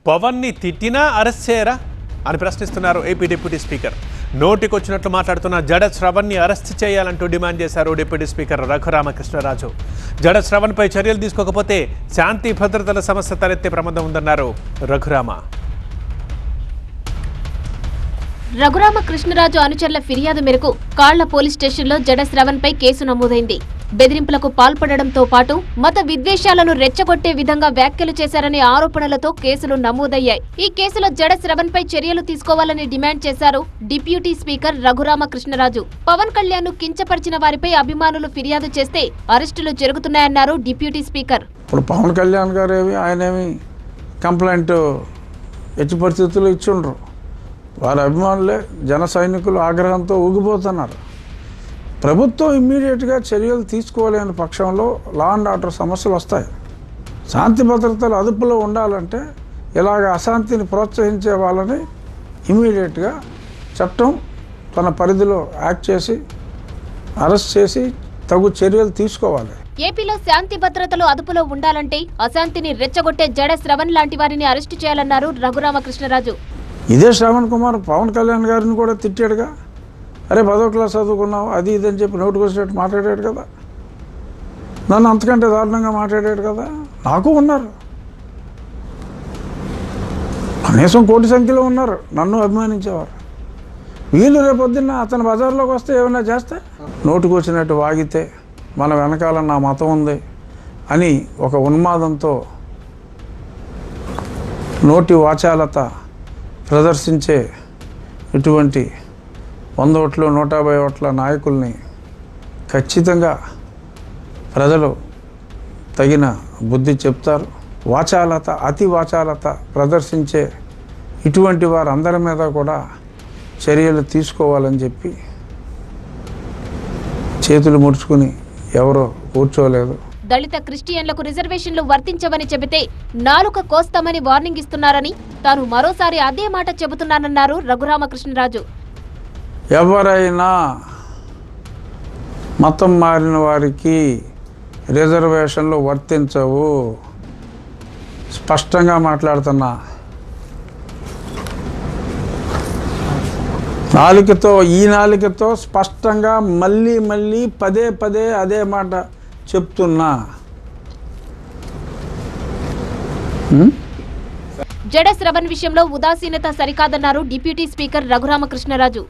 పవన్ని తిట్టినా అరెస్ట్ చేయరా అని ప్రశ్నిస్తున్నారు ఏపీ డిప్యూటీ స్పీకర్. నోటికొచ్చినట్లు మాట్లాడుతున్న జడ శ్రవణ్ని అరెస్ట్ చేయాలంటూ డిమాండ్ చేశారు డిప్యూటీ స్పీకర్ రఘురామకృష్ణరాజు. జడ శ్రవణ్పై చర్యలు తీసుకోకపోతే శాంతి భద్రతల సమస్య తలెత్తే ప్రమాదం ఉందన్నారు రఘురామ. రఘురామకృష్ణరాజు అనుచరుల ఫిర్యాదు మేరకు కాళ్ల పోలీస్ స్టేషన్లో జడ శ్రవణ్పై కేసు నమోదైంది. బెదిరింపులకు పాల్పడడంతో పాటు మత విద్వేషాలను రెచ్చగొట్టే విధంగా వ్యాఖ్యలు చేశారనే ఆరోపణలతో కేసులు నమోదయ్యాయి. ఈ కేసులో జడ శ్రవణ్పై చర్యలు తీసుకోవాలని డిమాండ్ చేశారు డిప్యూటీ స్పీకర్ రఘురామకృష్ణరాజు. పవన్ కళ్యాణ్ ను కించపరిచిన వారిపై అభిమానులు ఫిర్యాదు చేస్తే అరెస్టులు జరుగుతున్నాయన్నారు డిప్యూటీ స్పీకర్. ఇప్పుడు పవన్ కళ్యాణ్ గారు ఆయనేమి కంప్లైంట్ ఎట్టి పరిస్థితుల్లో ఇచ్చిండ్రు. వారి అభిమానులే జన సైనికులు ఆగ్రహంతో ఊగిపోతున్నారు. ప్రభుత్వం ఇమ్మీడియట్గా చర్యలు తీసుకోలేని పక్షంలో లా అండ్ ఆర్డర్ సమస్యలు వస్తాయి. శాంతి భద్రతలు అదుపులో ఉండాలంటే ఇలాగ అశాంతిని ప్రోత్సహించే వాళ్ళని ఇమ్మీడియట్గా చట్టం తన పరిధిలో యాక్ట్ చేసి అరెస్ట్ చేసి తగు చర్యలు తీసుకోవాలి. ఏపీలో శాంతి భద్రతలు అదుపులో ఉండాలంటే అశాంతిని రెచ్చగొట్టే జడ శ్రవణ్ లాంటి వారిని అరెస్టు చేయాలన్నారు రఘురామకృష్ణరాజు. ఇదే శ్రవణ్ కుమార్ పవన్ కళ్యాణ్ గారిని కూడా తిట్టాడుగా. అరే 10వ క్లాస్ చదువుకున్నావు అది ఇదని చెప్పి నోటుకు వచ్చినట్టు మాట్లాడాడు కదా. నన్ను అంతకంటే దారుణంగా మాట్లాడాడు కదా. నాకు ఉన్నారు, కనీసం కోటి సంఖ్యలో ఉన్నారు నన్ను అభిమానించేవారు. వీళ్ళు రేపొద్దున్న అతని బజార్లోకి వస్తే ఏమైనా చేస్తే నోటుకు వచ్చినట్టు వాగితే మన వెనకాల నా మతం ఉంది అని ఒక ఉన్మాదంతో నోటి వాచాలత ప్రదర్శించే ఇటువంటి 100 ఓట్లు 150 ఓట్ల నాయకుల్ని ఖచ్చితంగా ప్రజలు తగిన బుద్ధి చెప్తారు. వాచాలత అతి వాచాలత ప్రదర్శించే ఇటువంటి వారందరి మీద కూడా చర్యలు తీసుకోవాలని చెప్పి చేతులు ముడుచుకుని ఎవరో కూర్చోలేదు. దళిత క్రిస్టియన్లకు రిజర్వేషన్లు వర్తించవని చెబితే నాలుక కోస్తామని వార్నింగ్ ఇస్తున్నారని తాను మరోసారి అదే మాట చెబుతున్నానన్నారు రఘురామకృష్ణరాజు. ఎవరైనా మతం మారిన వారికి రిజర్వేషన్లు వర్తించవు. స్పష్టంగా మాట్లాడుతున్నా. ఈ నాలుకతో స్పష్టంగా మళ్ళీ పదే అదే మాట చెప్తున్నా. జడ శ్రవణ్ విషయంలో ఉదాసీనత సరికాదన్నారు డిప్యూటీ స్పీకర్ రఘురామకృష్ణరాజు.